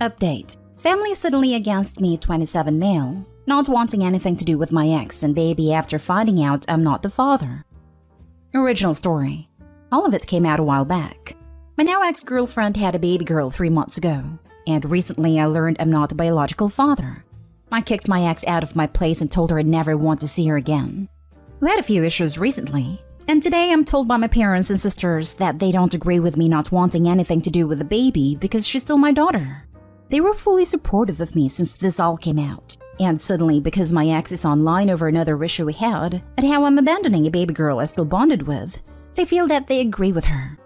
Update. Family suddenly against me, 27 male, not wanting anything to do with my ex and baby after finding out I'm not the father. Original story. All of it came out a while back. My now ex-girlfriend had a baby girl 3 months ago, and recently I learned I'm not a biological father. I kicked my ex out of my place and told her I'd never want to see her again. We had a few issues recently, and today I'm told by my parents and sisters that they don't agree with me not wanting anything to do with the baby because she's still my daughter. They were fully supportive of me since this all came out, and suddenly because my ex is online over another issue we had, and how I'm abandoning a baby girl I still bonded with, they feel that they agree with her.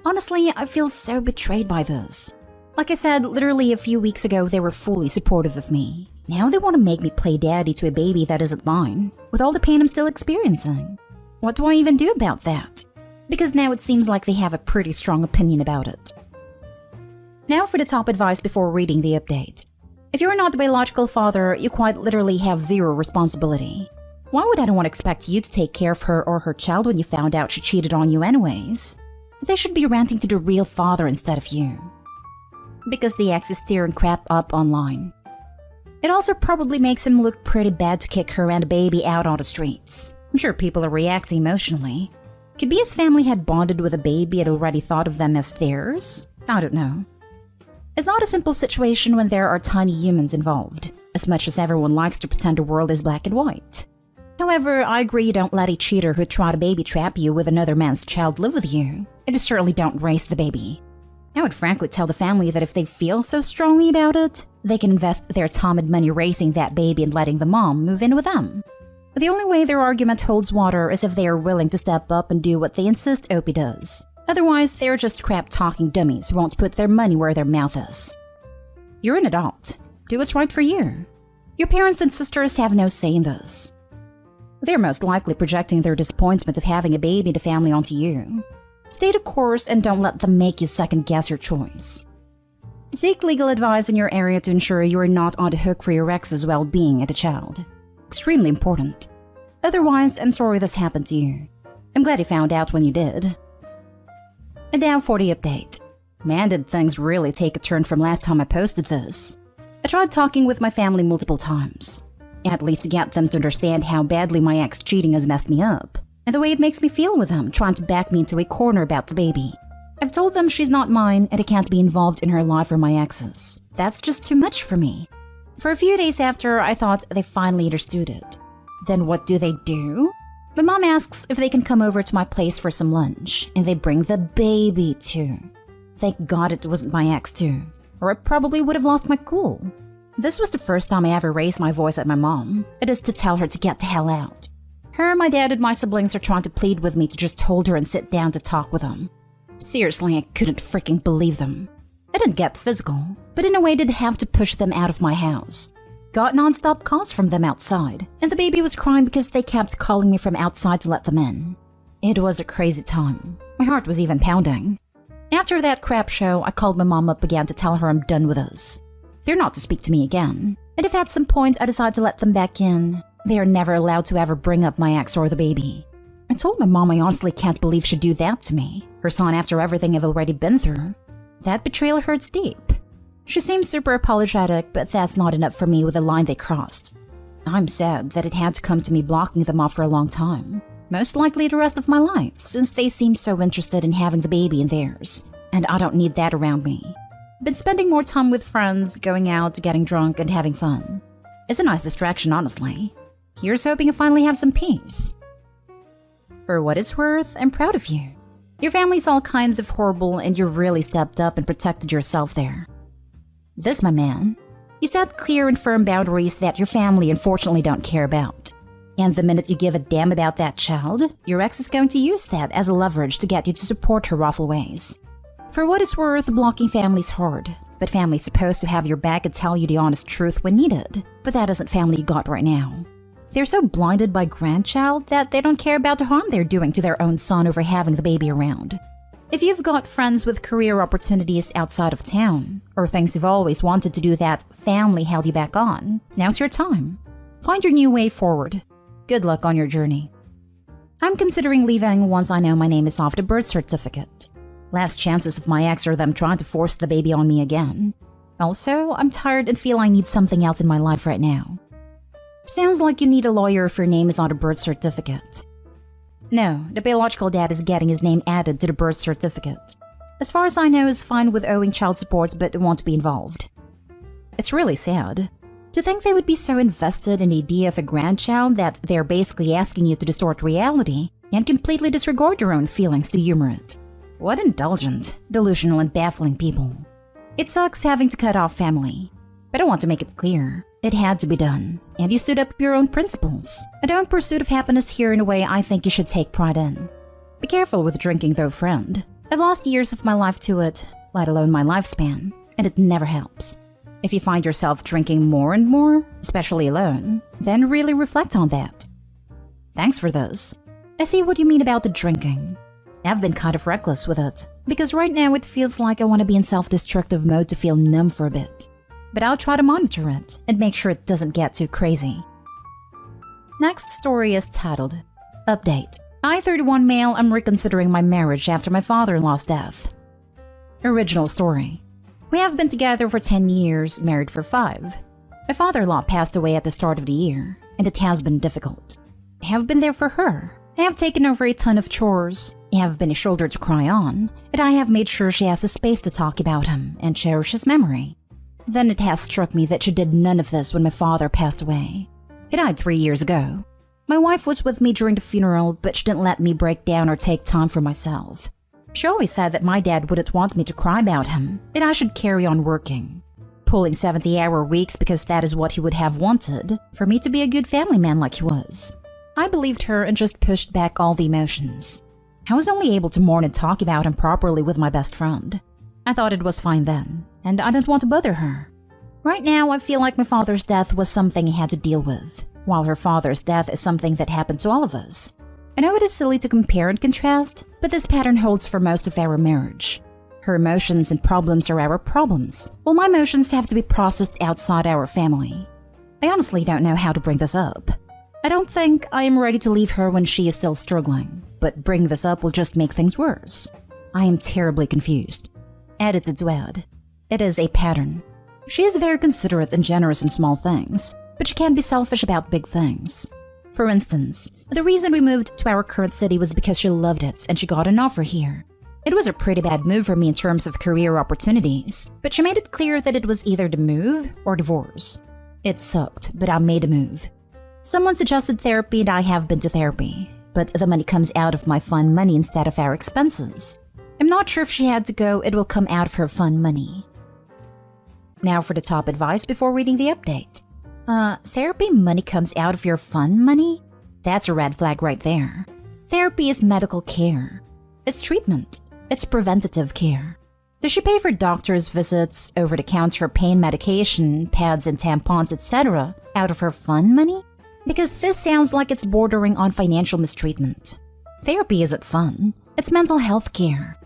Honestly, I feel so betrayed by this. Like I said, literally a few weeks ago they were fully supportive of me. Now they want to make me play daddy to a baby that isn't mine, with all the pain I'm still experiencing. What do I even do about that? Because now it seems like they have a pretty strong opinion about it. Now for the top advice before reading the update. If you're not the biological father, you quite literally have zero responsibility. Why would anyone expect you to take care of her or her child when you found out she cheated on you anyways? They should be ranting to the real father instead of you. Because the ex is stirring crap up online. It also probably makes him look pretty bad to kick her and a baby out on the streets. I'm sure people are reacting emotionally. Could be his family had bonded with a baby and already thought of them as theirs? I don't know. It's not a simple situation when there are tiny humans involved, as much as everyone likes to pretend the world is black and white. However, I agree you don't let a cheater who tried to baby trap you with another man's child live with you, and you certainly don't raise the baby. I would frankly tell the family that if they feel so strongly about it, they can invest their time and money raising that baby and letting the mom move in with them. But the only way their argument holds water is if they are willing to step up and do what they insist Opie does. Otherwise, they're just crap-talking dummies who won't put their money where their mouth is. You're an adult. Do what's right for you. Your parents and sisters have no say in this. They're most likely projecting their disappointment of having a baby in the family onto you. Stay the course and don't let them make you second-guess your choice. Seek legal advice in your area to ensure you are not on the hook for your ex's well-being and a child. Extremely important. Otherwise, I'm sorry this happened to you. I'm glad you found out when you did. And now for the update. Man, did things really take a turn from last time I posted this. I tried talking with my family multiple times, at least to get them to understand how badly my ex cheating has messed me up, and the way it makes me feel with them trying to back me into a corner about the baby. I've told them she's not mine and I can't be involved in her life or my ex's. That's just too much for me. For a few days after, I thought they finally understood it. Then what do? My mom asks if they can come over to my place for some lunch, and they bring the baby too. Thank God it wasn't my ex too, or I probably would have lost my cool. This was the first time I ever raised my voice at my mom. It is to tell her to get the hell out. Her, my dad, and my siblings are trying to plead with me to just hold her and sit down to talk with them. Seriously, I couldn't freaking believe them. I didn't get physical, but in a way did have to push them out of my house. Got non-stop calls from them outside, and the baby was crying because they kept calling me from outside to let them in. It was a crazy time. My heart was even pounding. After that crap show, I called my mom up again to tell her I'm done with this. They're not to speak to me again, and if at some point I decide to let them back in, they are never allowed to ever bring up my ex or the baby. I told my mom I honestly can't believe she'd do that to me, her son after everything I've already been through. That betrayal hurts deep. She seems super apologetic, but that's not enough for me with the line they crossed. I'm sad that it had to come to me blocking them off for a long time. Most likely the rest of my life, since they seem so interested in having the baby in theirs, and I don't need that around me. Been spending more time with friends, going out, getting drunk, and having fun. It's a nice distraction, honestly. Here's hoping I finally have some peace. For what it's worth, I'm proud of you. Your family's all kinds of horrible, and you really stepped up and protected yourself there. This, my man, you set clear and firm boundaries that your family unfortunately don't care about. And the minute you give a damn about that child, your ex is going to use that as a leverage to get you to support her awful ways. For what it's worth, blocking family's hard, but family's supposed to have your back and tell you the honest truth when needed. But that isn't family you got right now. They're so blinded by grandchild that they don't care about the harm they're doing to their own son over having the baby around. If you've got friends with career opportunities outside of town, or things you've always wanted to do that family held you back on, now's your time. Find your new way forward. Good luck on your journey. I'm considering leaving once I know my name is off the birth certificate. Last chances of my ex are them trying to force the baby on me again. Also, I'm tired and feel I need something else in my life right now. Sounds like you need a lawyer if your name is on a birth certificate. No, the biological dad is getting his name added to the birth certificate. As far as I know, is fine with owing child support but won't be involved. It's really sad. To think they would be so invested in the idea of a grandchild that they're basically asking you to distort reality and completely disregard your own feelings to humor it. What indulgent, delusional, and baffling people. It sucks having to cut off family. But I want to make it clear. It had to be done, and you stood up for your own principles, a own pursuit of happiness here in a way I think you should take pride in. Be careful with drinking though, friend. I've lost years of my life to it, let alone my lifespan, and it never helps. If you find yourself drinking more and more, especially alone, then really reflect on that. Thanks for this. I see what you mean about the drinking. I've been kind of reckless with it, because right now it feels like I want to be in self-destructive mode to feel numb for a bit. But I'll try to monitor it and make sure it doesn't get too crazy. Next story is titled, Update. I, 31 male, am reconsidering my marriage after my father-in-law's death. Original story. We have been together for 10 years, married for 5. My father-in-law passed away at the start of the year, and it has been difficult. I have been there for her. I have taken over a ton of chores. I have been a shoulder to cry on, and I have made sure she has a space to talk about him and cherish his memory. Then it has struck me that she did none of this when my father passed away. He died 3 years ago. My wife was with me during the funeral, but she didn't let me break down or take time for myself. She always said that my dad wouldn't want me to cry about him, and I should carry on working, pulling 70-hour weeks because that is what he would have wanted, for me to be a good family man like he was. I believed her and just pushed back all the emotions. I was only able to mourn and talk about him properly with my best friend. I thought it was fine then, and I didn't want to bother her. Right now, I feel like my father's death was something he had to deal with, while her father's death is something that happened to all of us. I know it is silly to compare and contrast, but this pattern holds for most of our marriage. Her emotions and problems are our problems, while my emotions have to be processed outside our family. I honestly don't know how to bring this up. I don't think I am ready to leave her when she is still struggling, but bringing this up will just make things worse. I am terribly confused. Edited to add, it is a pattern. She is very considerate and generous in small things, but she can be selfish about big things. For instance, the reason we moved to our current city was because she loved it and she got an offer here. It was a pretty bad move for me in terms of career opportunities, but she made it clear that it was either the move or divorce. It sucked, but I made a move. Someone suggested therapy and I have been to therapy, but the money comes out of my fund money instead of our expenses. I'm not sure if she had to go, it will come out of her fund money. Now for the top advice before reading the update. Therapy money comes out of your fund money? That's a red flag right there. Therapy is medical care. It's treatment. It's preventative care. Does she pay for doctor's visits, over-the-counter pain medication, pads and tampons, etc. out of her fund money? Because this sounds like it's bordering on financial mistreatment. Therapy isn't fun. It's mental health care.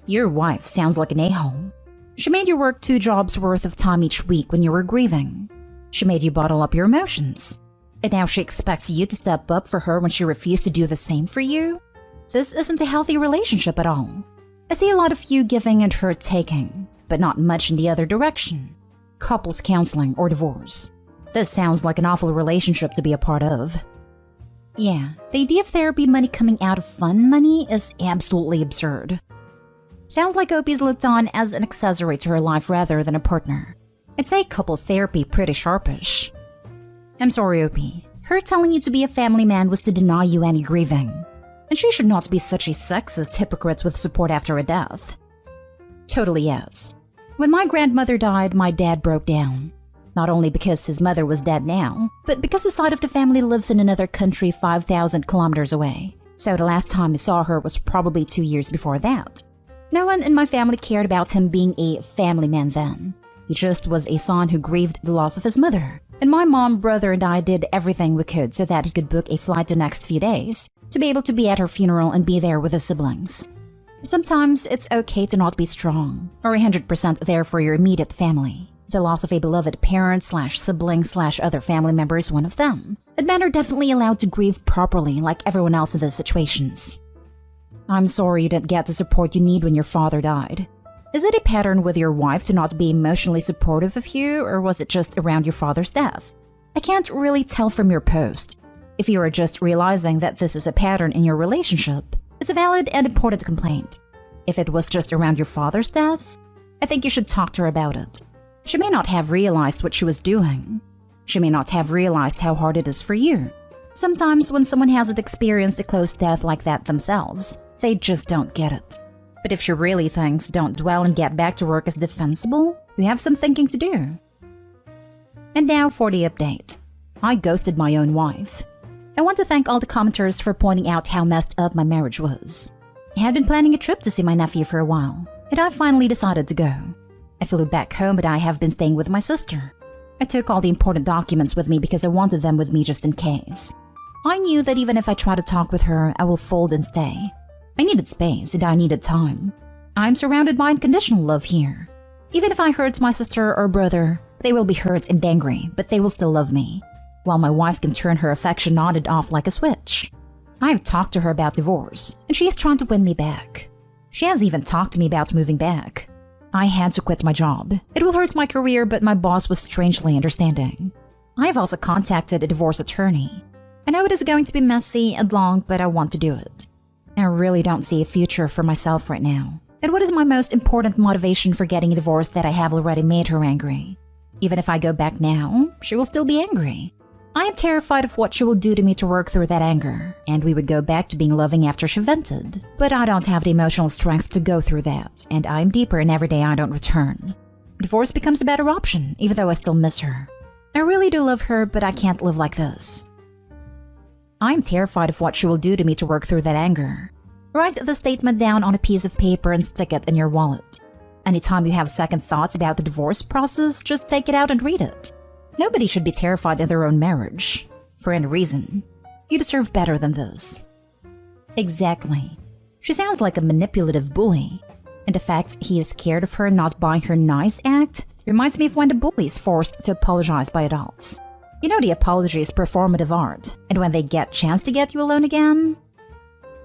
Your wife sounds like an a-hole. She made you work 2 jobs worth of time each week when you were grieving. She made you bottle up your emotions. And now she expects you to step up for her when she refused to do the same for you? This isn't a healthy relationship at all. I see a lot of you giving and her taking, but not much in the other direction. Couples counseling or divorce. This sounds like an awful relationship to be a part of. Yeah, the idea of therapy money coming out of fund money is absolutely absurd. Sounds like Opie's looked on as an accessory to her life rather than a partner. I'd say couples therapy pretty sharpish. I'm sorry, Opie. Her telling you to be a family man was to deny you any grieving. And she should not be such a sexist hypocrite with support after a death. Totally yes. When my grandmother died, my dad broke down. Not only because his mother was dead now, but because his side of the family lives in another country 5,000 kilometers away. So the last time I saw her was probably 2 years before that. No one in my family cared about him being a family man then. He just was a son who grieved the loss of his mother. And my mom, brother, and I did everything we could so that he could book a flight the next few days to be able to be at her funeral and be there with his siblings. Sometimes it's okay to not be strong or 100% there for your immediate family. The loss of a beloved parent/sibling/other family member is one of them. And men are definitely allowed to grieve properly like everyone else in these situations. I'm sorry you didn't get the support you need when your father died. Is it a pattern with your wife to not be emotionally supportive of you, or was it just around your father's death? I can't really tell from your post. If you are just realizing that this is a pattern in your relationship, it's a valid and important complaint. If it was just around your father's death, I think you should talk to her about it. She may not have realized what she was doing. She may not have realized how hard it is for you. Sometimes when someone hasn't experienced a close death like that themselves, they just don't get it. But if she really thinks don't dwell and get back to work is defensible, you have some thinking to do. And now for the update. I ghosted my own wife. I want to thank all the commenters for pointing out how messed up my marriage was. I had been planning a trip to see my nephew for a while, and I finally decided to go. I flew back home, but I have been staying with my sister. I took all the important documents with me because I wanted them with me just in case. I knew that even if I try to talk with her, I will fold and stay. I needed space and I needed time. I'm surrounded by unconditional love here. Even if I hurt my sister or brother, they will be hurt and angry, but they will still love me. While my wife can turn her affection on and off like a switch. I have talked to her about divorce, and she is trying to win me back. She has even talked to me about moving back. I had to quit my job. It will hurt my career, but my boss was strangely understanding. I have also contacted a divorce attorney. I know it is going to be messy and long, but I want to do it. I really don't see a future for myself right now. And what is my most important motivation for getting a divorce that I have already made her angry? Even if I go back now, she will still be angry. I am terrified of what she will do to me to work through that anger, and we would go back to being loving after she vented. But I don't have the emotional strength to go through that, and I'm deeper in every day I don't return. Divorce becomes a better option, even though I still miss her. I really do love her, but I can't live like this. I'm terrified of what she will do to me to work through that anger. Write the statement down on a piece of paper and stick it in your wallet. Anytime you have second thoughts about the divorce process, just take it out and read it. Nobody should be terrified of their own marriage. For any reason. You deserve better than this. Exactly. She sounds like a manipulative bully. And the fact he is scared of her not buying her nice act reminds me of when the bully is forced to apologize by adults. You know the apology is performative art, and when they get chance to get you alone again?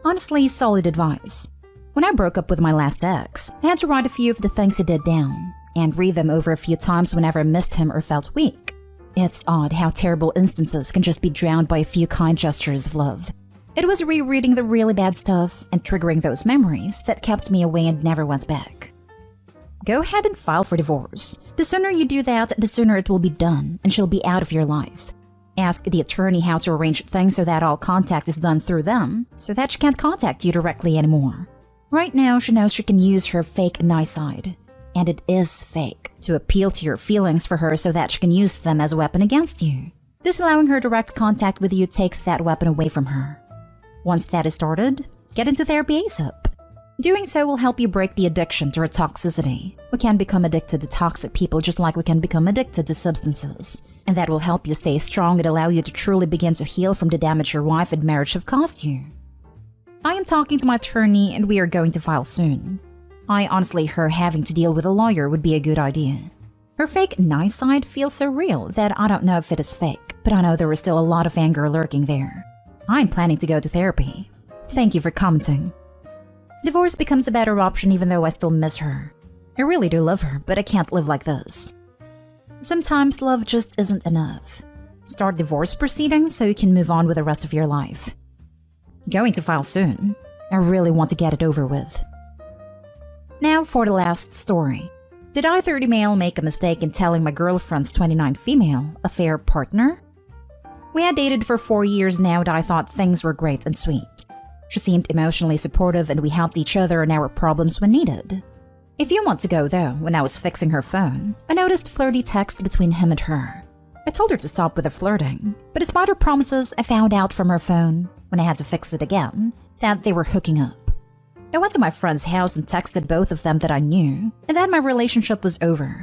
Honestly, solid advice. When I broke up with my last ex, I had to write a few of the things he did down, and read them over a few times whenever I missed him or felt weak. It's odd how terrible instances can just be drowned by a few kind gestures of love. It was rereading the really bad stuff and triggering those memories that kept me away and never went back. Go ahead and file for divorce. The sooner you do that, the sooner it will be done and she'll be out of your life. Ask the attorney how to arrange things so that all contact is done through them, so that she can't contact you directly anymore. Right now, she knows she can use her fake nice side, and it is fake, to appeal to your feelings for her so that she can use them as a weapon against you. Disallowing her direct contact with you takes that weapon away from her. Once that is started, get into therapy ASAP. Doing so will help you break the addiction to her toxicity. We can become addicted to toxic people just like we can become addicted to substances. And that will help you stay strong and allow you to truly begin to heal from the damage your wife and marriage have caused you. I am talking to my attorney and we are going to file soon. Honestly, her having to deal with a lawyer would be a good idea. Her fake nice side feels so real that I don't know if it is fake, but I know there is still a lot of anger lurking there. I'm planning to go to therapy. Thank you for commenting. Divorce becomes a better option even though I still miss her. I really do love her, but I can't live like this. Sometimes love just isn't enough. Start divorce proceedings so you can move on with the rest of your life. Going to file soon. I really want to get it over with. Now for the last story. Did I, 30 male, make a mistake in telling my girlfriend's 29 female affair partner? We had dated for 4 years now and I thought things were great and sweet. She seemed emotionally supportive and we helped each other in our problems when needed. A few months ago though, when I was fixing her phone, I noticed flirty texts between him and her. I told her to stop with the flirting, but despite her promises, I found out from her phone, when I had to fix it again, that they were hooking up. I went to my friend's house and texted both of them that I knew, and then my relationship was over.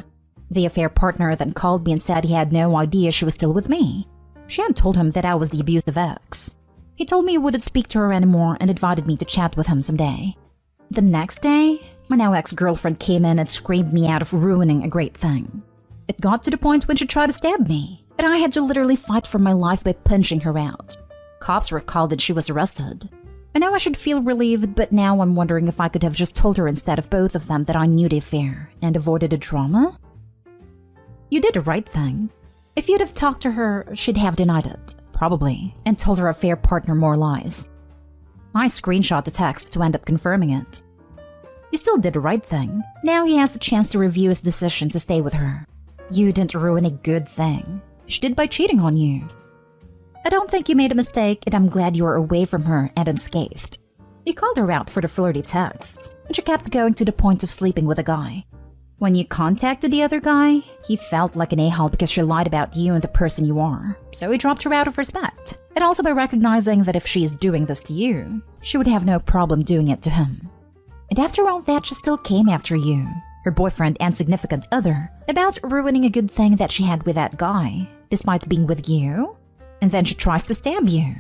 The affair partner then called me and said he had no idea she was still with me. She hadn't told him that I was the abusive ex. He told me he wouldn't speak to her anymore and invited me to chat with him someday. The next day, my now ex-girlfriend came in and screamed me out of ruining a great thing. It got to the point when she tried to stab me, and I had to literally fight for my life by punching her out. Cops were called and she was arrested. I know I should feel relieved, but now I'm wondering if I could have just told her instead of both of them that I knew the affair and avoided the drama. You did the right thing. If you'd have talked to her, she'd have denied it, probably, and told her affair partner more lies. I screenshot the text to end up confirming it. You still did the right thing. Now he has the chance to review his decision to stay with her. You didn't ruin a good thing. She did by cheating on you. I don't think you made a mistake, and I'm glad you were away from her and unscathed. You called her out for the flirty texts, and she kept going to the point of sleeping with a guy. When you contacted the other guy, he felt like an a-hole because she lied about you and the person you are, so he dropped her out of respect, and also by recognizing that if she is doing this to you, she would have no problem doing it to him. And after all that, she still came after you, her boyfriend and significant other, about ruining a good thing that she had with that guy, despite being with you, and then she tries to stab you.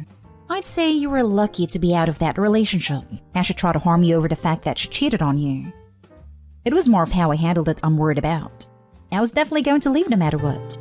I'd say you were lucky to be out of that relationship, as she tried to harm you over the fact that she cheated on you. It was more of how I handled it I'm worried about. I was definitely going to leave no matter what.